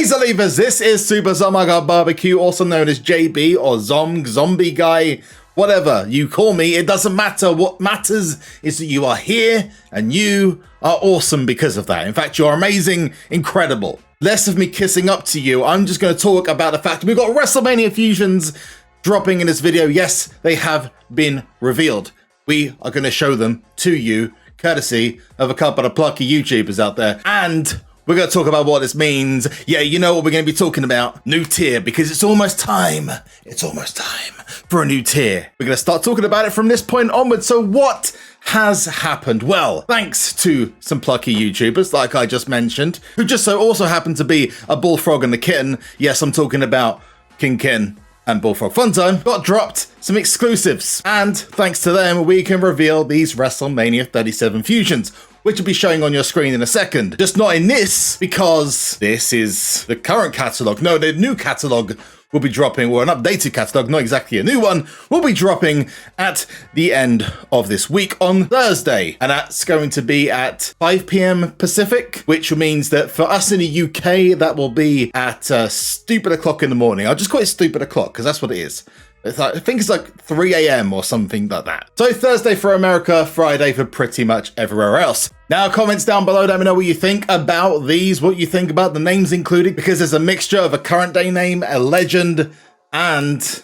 Laser Leavers, this is SuperZOMGBBQ, also known as JB or Zomg, Zombie Guy, whatever you call me. It doesn't matter. What matters is that you are here and you are awesome because of that. In fact, you're amazing, incredible. Less of me kissing up to you. I'm just going to talk about the fact we've got WrestleMania Fusions dropping in this video. Yes, they have been revealed. We are going to show them to you, courtesy of a couple of plucky YouTubers out there. And we're going to talk about what this means. Yeah, you know what we're going to be talking about. New tier, because it's almost time. It's almost time for a new tier. We're going to start talking about it from this point onwards. So what has happened? Well, thanks to some plucky YouTubers, like I just mentioned, who just so also happen to be a Bullfrog and the Kitten. Yes, I'm talking about King Kitten and Bullfrog Funtime, got dropped some exclusives. And thanks to them, we can reveal these WrestleMania 37 Fusions, which will be showing on your screen in a second. Just not in this, because this is the current catalog. No, the new catalog will be dropping, or an updated catalog, not exactly a new one, will be dropping at the end of this week on Thursday. And that's going to be at 5 p.m. Pacific, which means that for us in the UK, that will be at stupid o'clock in the morning. I'll just call it stupid o'clock, because that's what it is. It's like, I think it's like 3 a.m. or something like that. So Thursday for America, Friday for pretty much everywhere else. Now, comments down below, let me know what you think about these, what you think about the names included, because there's a mixture of a current day name, a legend, and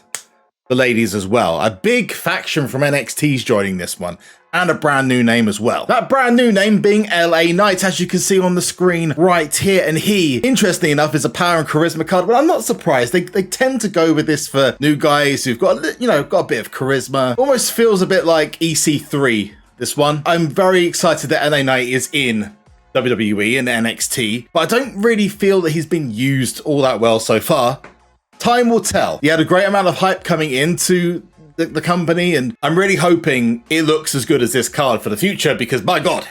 the ladies as well. A big faction from NXT's joining this one, and a brand new name as well. That brand new name being LA Knight, as you can see on the screen right here. And he, interestingly enough, is a power and charisma card, but I'm not surprised. They tend to go with this for new guys who've got, you know, got a bit of charisma. Almost feels a bit like EC3, this one. I'm very excited that LA Knight is in WWE and NXT, but I don't really feel that he's been used all that well so far. Time will tell. He had a great amount of hype coming into the company, and I'm really hoping it looks as good as this card for the future, because my God,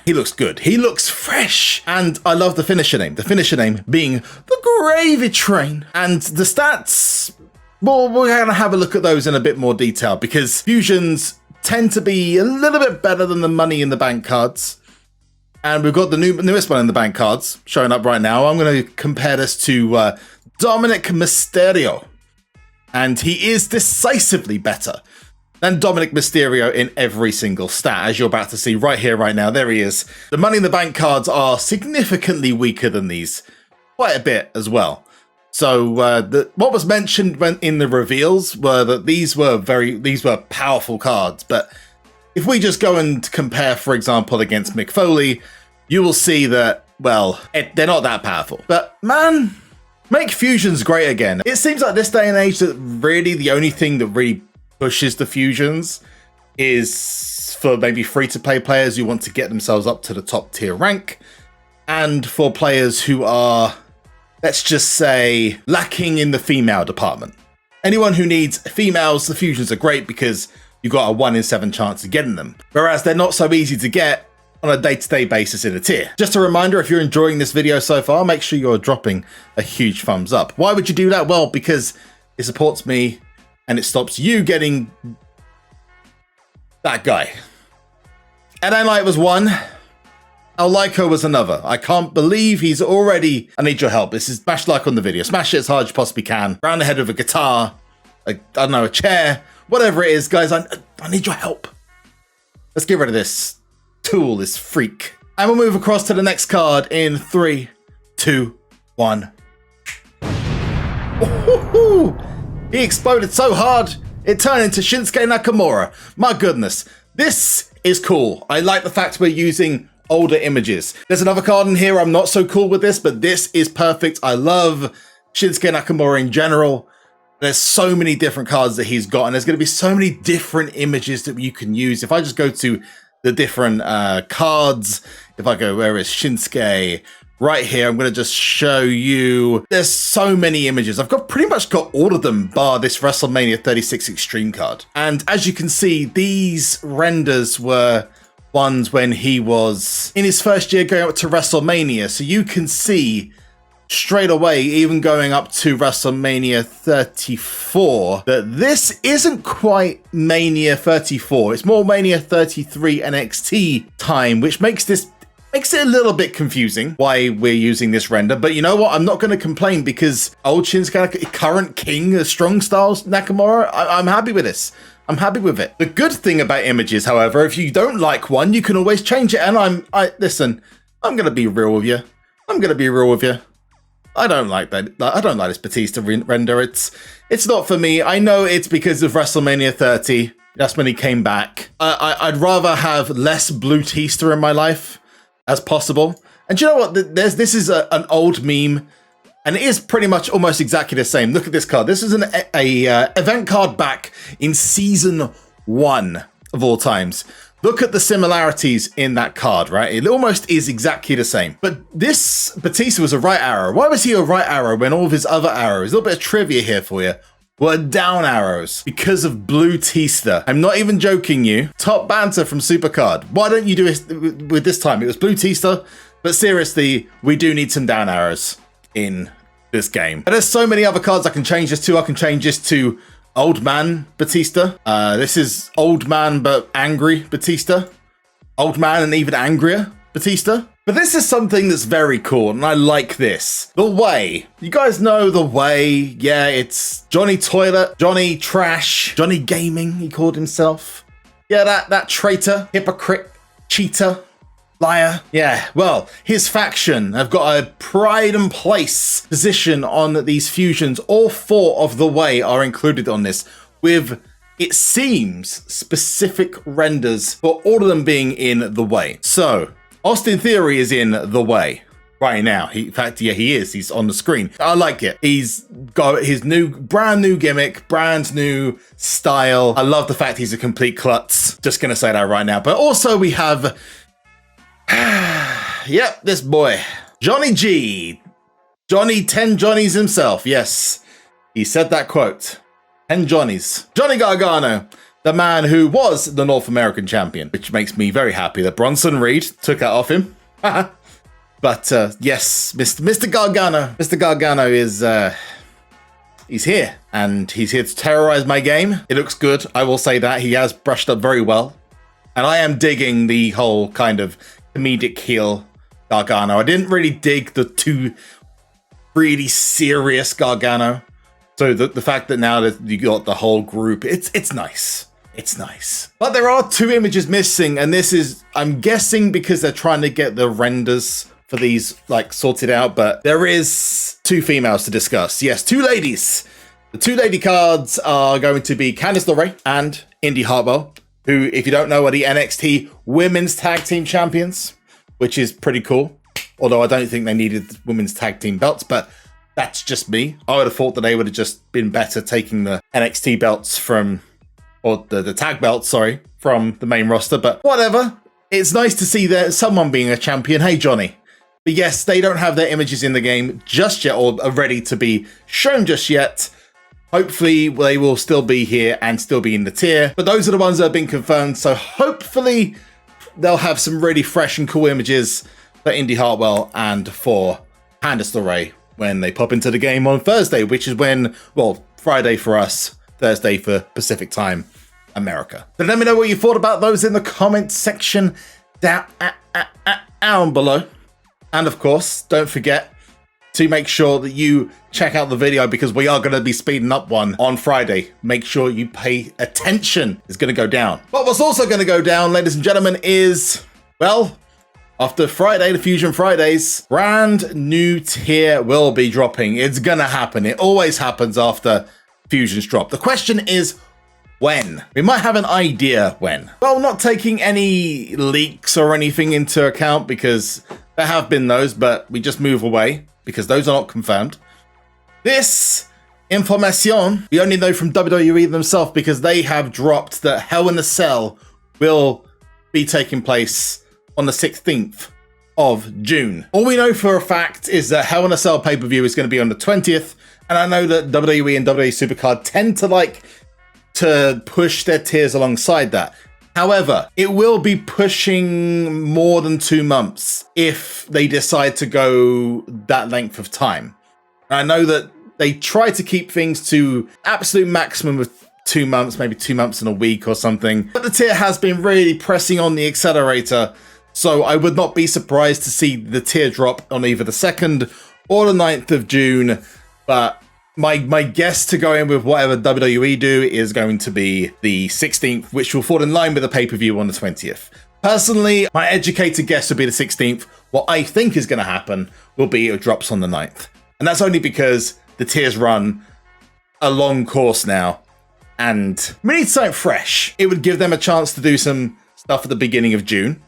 he looks good. He looks fresh. And I love the finisher name. The finisher name being the Gravy Train. And the stats, well, we're going to have a look at those in a bit more detail, because fusions tend to be a little bit better than the Money in the Bank cards. And we've got the newest one in the bank cards showing up right now. I'm going to compare this to Dominic Mysterio. And he is decisively better than Dominic Mysterio in every single stat, as you're about to see right here, right now. There he is. The Money in the Bank cards are significantly weaker than these, quite a bit as well. So what was mentioned in the reveals were that these were powerful cards. But if we just go and compare, for example, against Mick Foley, you will see that, well, they're not that powerful. But man, make fusions great again. It seems like this day and age that really the only thing that really pushes the fusions is for maybe free-to-play players who want to get themselves up to the top tier rank, and for players who are, let's just say, lacking in the female department. Anyone who needs females, the fusions are great because you've got a 1 in 7 chance of getting them. Whereas they're not so easy to get on a day-to-day basis in a tier. Just a reminder, if you're enjoying this video so far, make sure you're dropping a huge thumbs up. Why would you do that? Well, because it supports me and it stops you getting that guy. LA Knight was one. Allyco was another. I can't believe he's already... I need your help. This is smash like on the video. Smash it as hard as you possibly can. Round the head with a guitar, I don't know, a chair, whatever it is, guys. I need your help. Let's get rid of this tool, this freak. And we'll move across to the next card in 3, 2, 1. Ooh, he exploded so hard, it turned into Shinsuke Nakamura. My goodness, this is cool. I like the fact we're using older images. There's another card in here I'm not so cool with this, but this is perfect. I love Shinsuke Nakamura in general. There's so many different cards that he's got, and there's going to be so many different images that you can use. If I just go to the different cards, if I go, where is Shinsuke? Right here, I'm going to just show you. There's so many images. I've pretty much got all of them, bar this WrestleMania 36 Extreme card. And as you can see, these renders were ones when he was in his first year going up to WrestleMania. So you can see straight away, even going up to WrestleMania 34, that this isn't quite Mania 34. It's more Mania 33 NXT time, which makes this Makes it a little bit confusing why we're using this render, but you know what? I'm not going to complain because old Shinsuke, current king of strong styles Nakamura, I'm happy with this. I'm happy with it. The good thing about images, however, if you don't like one, you can always change it. And listen, I'm going to be real with you. I'm going to be real with you. I don't like that. I don't like this Batista render. It's not for me. I know it's because of WrestleMania 30. That's when he came back. I'd rather have less Blue-Tista in my life as possible. And do you know what? This is an old meme. And it is pretty much almost exactly the same. Look at this card. This is an event card back in season 1 of all times. Look at the similarities in that card, right? It almost is exactly the same. But this Batista was a right arrow. Why was he a right arrow when all of his other arrows, a little bit of trivia here for you, were down arrows? Because of Blue-Tista. I'm not even joking you. Top banter from SuperCard. Why don't you do it with this time? It was Blue-Tista, but seriously, we do need some down arrows in this game. And there's so many other cards I can change this to. I can change this to Old Man Batista. This is Old Man but Angry Batista. Old Man and even angrier Batista. But this is something that's very cool, and I like this. The Way. You guys know The Way. Yeah, it's Johnny Toilet, Johnny Trash, Johnny Gaming, he called himself. Yeah, that traitor, hypocrite, cheater, liar. Yeah, well, his faction have got a pride and place position on these fusions. All 4 of The Way are included on this with, it seems, specific renders for all of them being in The Way. So, Austin Theory is in The Way right now. In fact, yeah, he is. He's on the screen. I like it. He's got his brand new gimmick, brand new style. I love the fact he's a complete klutz. Just gonna say that right now. But also we have yep, this boy, Johnny G. Johnny 10 Johnnies himself. Yes, he said that quote. 10 Johnnies. Johnny Gargano, the man who was the North American champion, which makes me very happy that Bronson Reed took that off him. But yes, Mr. Gargano. Mr. Gargano is he's here, and he's here to terrorize my game. It looks good, I will say that. He has brushed up very well. And I am digging the whole kind of comedic heel Gargano. I didn't really dig the too really serious Gargano. So the fact that now that you got the whole group, it's nice. It's nice. But there are 2 images missing, and this is, I'm guessing, because they're trying to get the renders for these like sorted out, but there is 2 females to discuss. Yes, 2 ladies. The 2 lady cards are going to be Candice LeRae and Indi Hartwell, who, if you don't know, are the NXT Women's Tag Team Champions, which is pretty cool. Although I don't think they needed women's tag team belts, but that's just me. I would have thought that they would have just been better taking the NXT belts from, or the tag belts, sorry, from the main roster, but whatever. It's nice to see that someone being a champion. Hey, Johnny. But yes, they don't have their images in the game just yet, or are ready to be shown just yet. Hopefully they will still be here and still be in the tier, but those are the ones that have been confirmed. So hopefully they'll have some really fresh and cool images for Indi Hartwell and for Candice LeRae when they pop into the game on Thursday, which is when, well, Friday for us, Thursday for Pacific Time, America. So let me know what you thought about those in the comment section down below. And of course, don't forget to make sure that you check out the video, because we are going to be speeding up one on Friday. Make sure you pay attention. It's going to go down. But what's also going to go down, ladies and gentlemen, is, well, after Friday, the Fusion Fridays, brand new tier will be dropping. It's going to happen. It always happens after Fusions drop. The question is, when? We might have an idea when. Well, not taking any leaks or anything into account, because there have been those, but we just move away because those are not confirmed. This information we only know from WWE themselves, because they have dropped that Hell in a Cell will be taking place on the 16th of June. All we know for a fact is that Hell in a Cell pay-per-view is going to be on the 20th, and I know that WWE and WWE SuperCard tend to like to push their tiers alongside that. However, it will be pushing more than 2 months if they decide to go that length of time. I know that they try to keep things to absolute maximum of 2 months, maybe 2 months and a week or something. But the tier has been really pressing on the accelerator So I would not be surprised to see the tier drop on either the 2nd or the 9th of June. But my guess to go in with whatever WWE do is going to be the 16th, which will fall in line with the pay-per-view on the 20th. Personally, my educated guess would be the 16th. What I think is going to happen will be it drops on the 9th. And that's only because the tiers run a long course now. And we need something fresh. It would give them a chance to do some stuff at the beginning of June.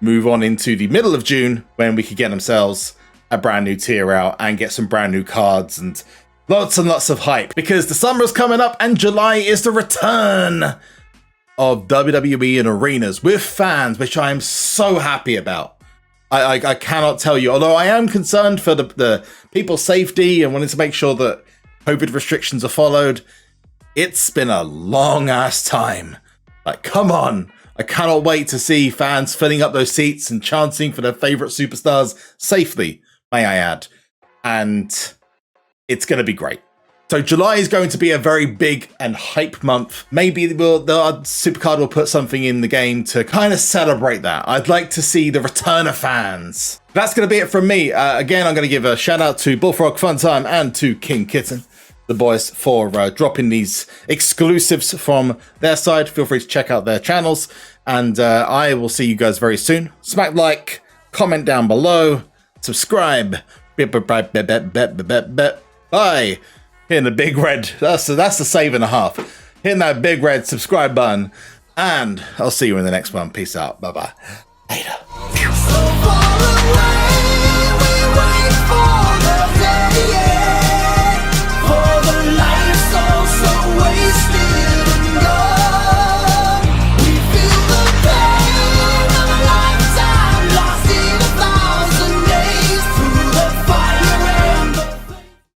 Move on into the middle of June when we could get themselves a brand new tier out and get some brand new cards and lots of hype. Because the summer is coming up and July is the return of WWE in arenas with fans, which I am so happy about. I cannot tell you, although I am concerned for the people's safety and wanting to make sure that COVID restrictions are followed. It's been a long ass time. Like, come on. I cannot wait to see fans filling up those seats and chanting for their favorite superstars safely, may I add. And it's going to be great. So July is going to be a very big and hype month. Maybe the SuperCard will put something in the game to kind of celebrate that. I'd like to see the return of fans. That's going to be it from me. Again, I'm going to give a shout out to Bullfrog Funtime and to King Kitten, the boys, for dropping these exclusives from their side. Feel free to check out their channels. And I will see you guys very soon. Smack like, comment down below, subscribe. Bye. Hitting the big red, that's the save and a half. Hitting that big red subscribe button, and I'll see you in the next one. Peace out. Bye-bye. Later.